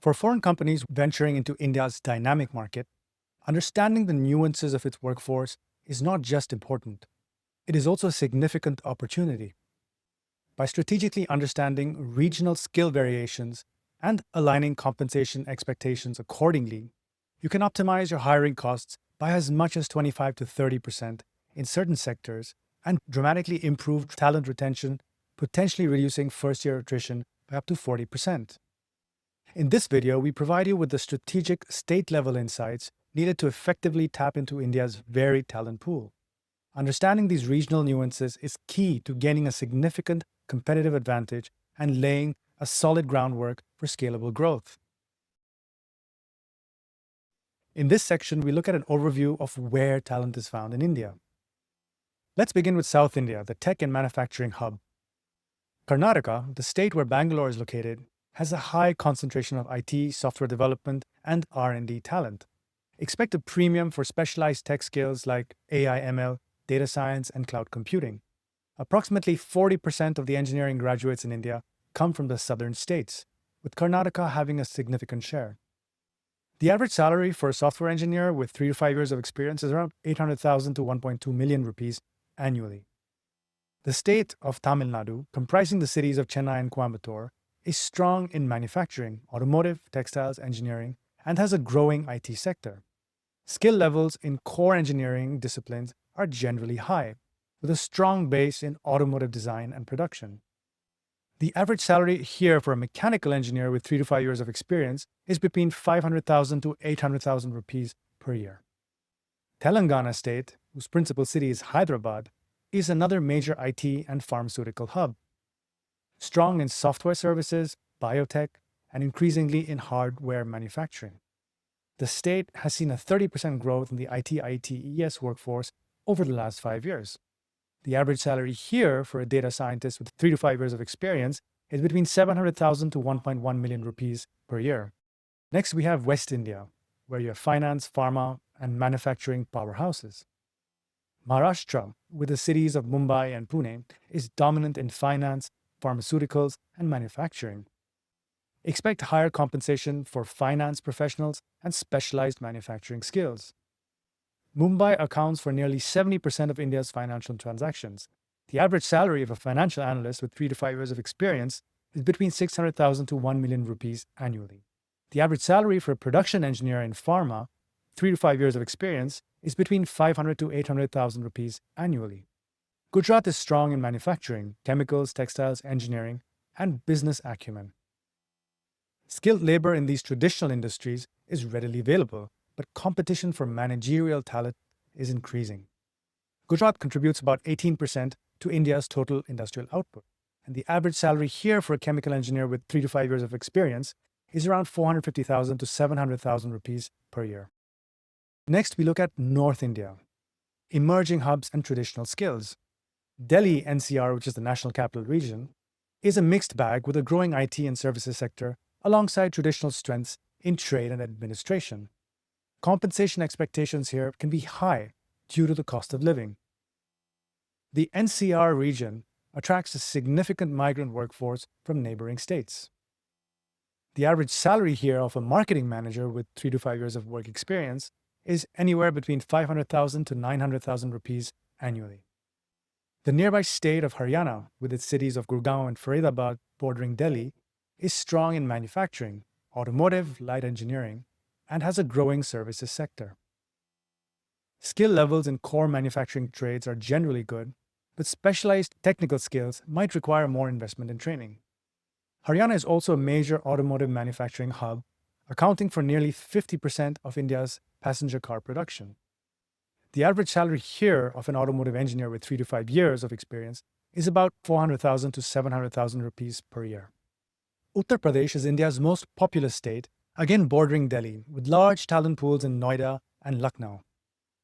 For foreign companies venturing into India's dynamic market, understanding the nuances of its workforce is not just important, it is also a significant opportunity. By strategically understanding regional skill variations and aligning compensation expectations accordingly, you can optimize your hiring costs by as much as 25 to 30% in certain sectors and dramatically improve talent retention, potentially reducing first-year attrition by up to 40%. In this video, we provide you with the strategic state-level insights needed to effectively tap into India's varied talent pool. Understanding these regional nuances is key to gaining a significant competitive advantage and laying a solid groundwork for scalable growth. In this section, we look at an overview of where talent is found in India. Let's begin with South India, the tech and manufacturing hub. Karnataka, the state where Bangalore is located, has a high concentration of IT, software development, and R&D talent. Expect a premium for specialized tech skills like AI, ML, data science, and cloud computing. Approximately 40% of the engineering graduates in India come from the southern states, with Karnataka having a significant share. The average salary for a software engineer with 3 to 5 years of experience is around 800,000 to 1.2 million rupees annually. The state of Tamil Nadu, comprising the cities of Chennai and Coimbatore, is strong in manufacturing, automotive, textiles, engineering, and has a growing IT sector. Skill levels in core engineering disciplines are generally high, with a strong base in automotive design and production. The average salary here for a mechanical engineer with 3 to 5 years of experience is between 500,000 to 800,000 rupees per year. Telangana state, whose principal city is Hyderabad, is another major IT and pharmaceutical hub. Strong in software services, biotech, and increasingly in hardware manufacturing. The state has seen a 30% growth in the IT/ITES workforce over the last 5 years. The average salary here for a data scientist with 3 to 5 years of experience is between 700,000 to 1.1 million rupees per year. Next, we have West India, where you have finance, pharma, and manufacturing powerhouses. Maharashtra, with the cities of Mumbai and Pune, is dominant in finance, pharmaceuticals, and manufacturing. Expect higher compensation for finance professionals and specialized manufacturing skills. Mumbai accounts for nearly 70% of India's financial transactions. The average salary of a financial analyst with 3 to 5 years of experience is between 600,000 to 1 million rupees annually. The average salary for a production engineer in pharma, 3 to 5 years of experience, is between 500 to 800,000 rupees annually. Gujarat is strong in manufacturing, chemicals, textiles, engineering, and business acumen. Skilled labor in these traditional industries is readily available, but competition for managerial talent is increasing. Gujarat contributes about 18% to India's total industrial output, and the average salary here for a chemical engineer with 3 to 5 years of experience is around 450,000 to 700,000 rupees per year. Next, we look at North India, emerging hubs and traditional skills. Delhi NCR, which is the National Capital Region, is a mixed bag with a growing IT and services sector alongside traditional strengths in trade and administration. Compensation expectations here can be high due to the cost of living. The NCR region attracts a significant migrant workforce from neighboring states. The average salary here of a marketing manager with 3 to 5 years of work experience is anywhere between 500,000 to 900,000 rupees annually. The nearby state of Haryana, with its cities of Gurgaon and Faridabad bordering Delhi, is strong in manufacturing, automotive, light engineering, and has a growing services sector. Skill levels in core manufacturing trades are generally good, but specialized technical skills might require more investment in training. Haryana is also a major automotive manufacturing hub, accounting for nearly 50% of India's passenger car production. The average salary here of an automotive engineer with 3 to 5 years of experience is about 400,000 to 700,000 rupees per year. Uttar Pradesh is India's most populous state, again bordering Delhi, with large talent pools in Noida and Lucknow.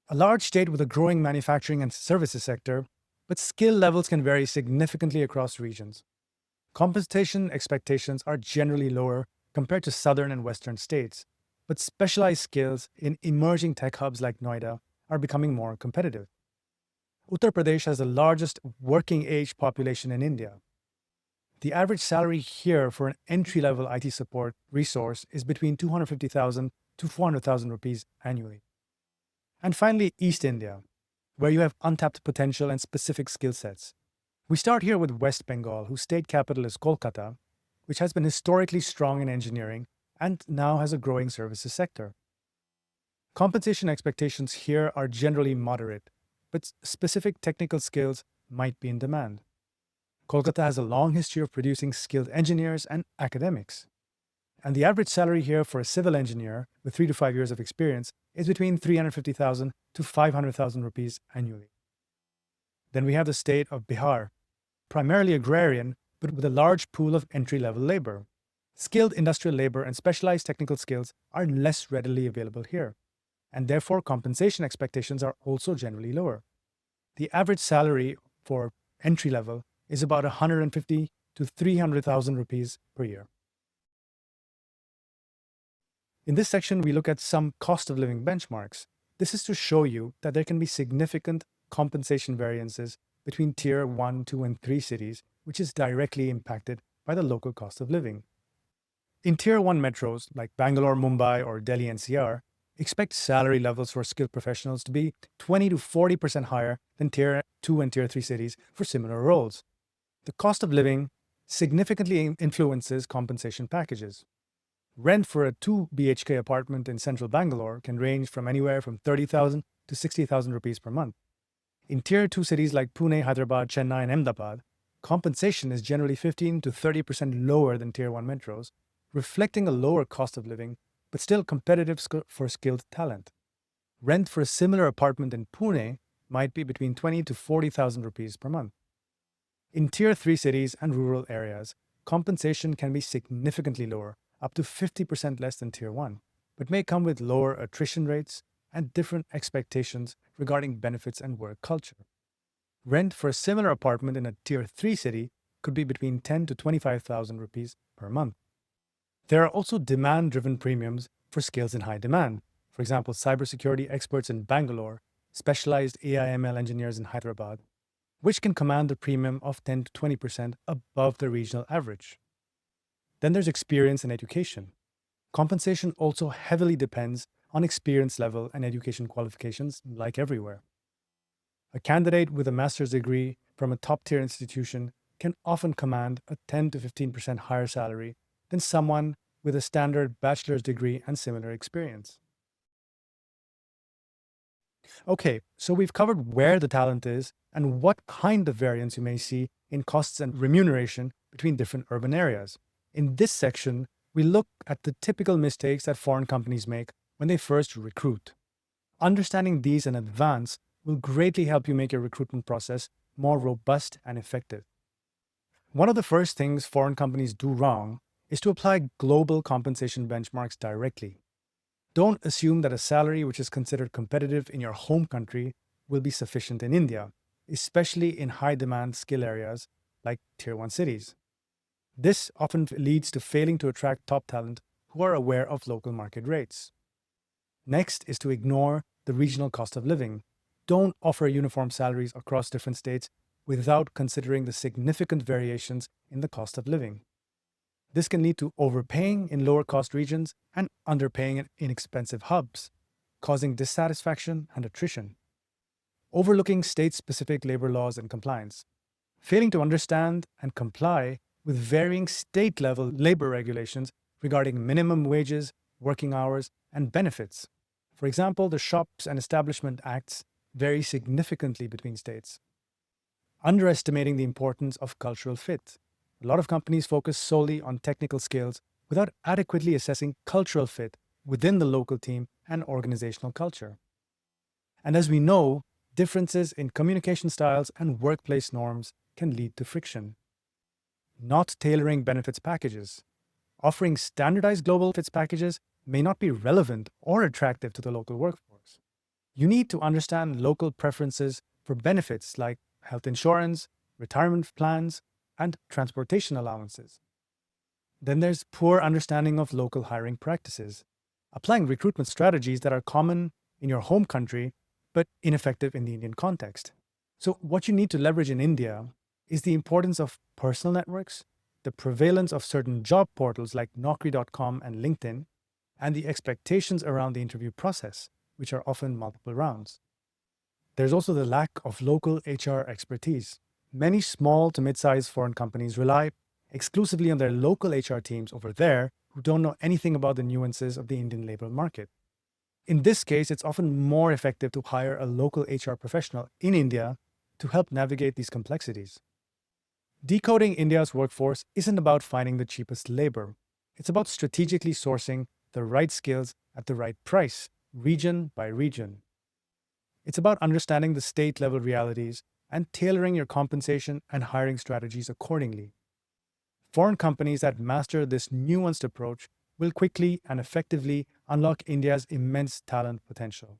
A large state with a growing manufacturing and services sector, but skill levels can vary significantly across regions. Compensation expectations are generally lower compared to southern and western states, but specialized skills in emerging tech hubs like Noida are becoming more competitive. Uttar Pradesh has the largest working age population in India. The average salary here for an entry-level IT support resource is between 250,000 to 400,000 rupees annually. And finally, East India, where you have untapped potential and specific skill sets. We start here with West Bengal, whose state capital is Kolkata, which has been historically strong in engineering and now has a growing services sector. Compensation expectations here are generally moderate, but specific technical skills might be in demand. Kolkata has a long history of producing skilled engineers and academics. And the average salary here for a civil engineer with 3 to 5 years of experience is between 350,000 to 500,000 rupees annually. Then we have the state of Bihar, primarily agrarian, but with a large pool of entry-level labor. Skilled industrial labor and specialized technical skills are less readily available here, and therefore compensation expectations are also generally lower. The average salary for entry-level is about 150 to 300,000 rupees per year. In this section, we look at some cost of living benchmarks. This is to show you that there can be significant compensation variances between Tier 1, 2, and 3 cities, which is directly impacted by the local cost of living. In Tier 1 metros like Bangalore, Mumbai, or Delhi NCR, expect salary levels for skilled professionals to be 20 to 40% higher than Tier 2 and Tier 3 cities for similar roles. The cost of living significantly influences compensation packages. Rent for a 2 BHK apartment in central Bangalore can range from anywhere from 30,000 to 60,000 rupees per month. In Tier 2 cities like Pune, Hyderabad, Chennai, and Ahmedabad, compensation is generally 15 to 30% lower than Tier 1 metros, reflecting a lower cost of living, but still competitive for skilled talent. Rent for a similar apartment in Pune might be between 20 to 40,000 rupees per month. In Tier 3 cities and rural areas, compensation can be significantly lower, up to 50% less than Tier 1, but may come with lower attrition rates and different expectations regarding benefits and work culture. Rent for a similar apartment in a Tier 3 city could be between 10 to 25,000 rupees per month. There are also demand-driven premiums for skills in high demand. For example, cybersecurity experts in Bangalore, specialized AI/ML engineers in Hyderabad, which can command a premium of 10 to 20% above the regional average. Then there's experience and education. Compensation also heavily depends on experience level and education qualifications, like everywhere. A candidate with a master's degree from a top-tier institution can often command a 10 to 15% higher salary than someone with a standard bachelor's degree and similar experience. Okay, so we've covered where the talent is and what kind of variance you may see in costs and remuneration between different urban areas. In this section, we look at the typical mistakes that foreign companies make when they first recruit. Understanding these in advance will greatly help you make your recruitment process more robust and effective. One of the first things foreign companies do wrong is to apply global compensation benchmarks directly. Don't assume that a salary which is considered competitive in your home country will be sufficient in India, especially in high-demand skill areas like Tier 1 cities. This often leads to failing to attract top talent who are aware of local market rates. Next is to ignore the regional cost of living. Don't offer uniform salaries across different states without considering the significant variations in the cost of living. This can lead to overpaying in lower-cost regions and underpaying in inexpensive hubs, causing dissatisfaction and attrition. Overlooking state-specific labor laws and compliance. Failing to understand and comply with varying state-level labor regulations regarding minimum wages, working hours, and benefits. For example, the Shops and Establishment Acts vary significantly between states. Underestimating the importance of cultural fit. A lot of companies focus solely on technical skills without adequately assessing cultural fit within the local team and organizational culture. And as we know, differences in communication styles and workplace norms can lead to friction. Not tailoring benefits packages. Offering standardized global fits packages may not be relevant or attractive to the local workforce. You need to understand local preferences for benefits like health insurance, retirement plans, and transportation allowances. Then there's poor understanding of local hiring practices. Applying recruitment strategies that are common in your home country but ineffective in the Indian context. So what you need to leverage in India is the importance of personal networks, the prevalence of certain job portals like Naukri.com and LinkedIn, and the expectations around the interview process, which are often multiple rounds. There's also the lack of local HR expertise. Many small to mid-sized foreign companies rely exclusively on their local HR teams over there who don't know anything about the nuances of the Indian labor market. In this case, it's often more effective to hire a local HR professional in India to help navigate these complexities. Decoding India's workforce isn't about finding the cheapest labor. It's about strategically sourcing the right skills at the right price, region by region. It's about understanding the state-level realities and tailoring your compensation and hiring strategies accordingly. Foreign companies that master this nuanced approach will quickly and effectively unlock India's immense talent potential.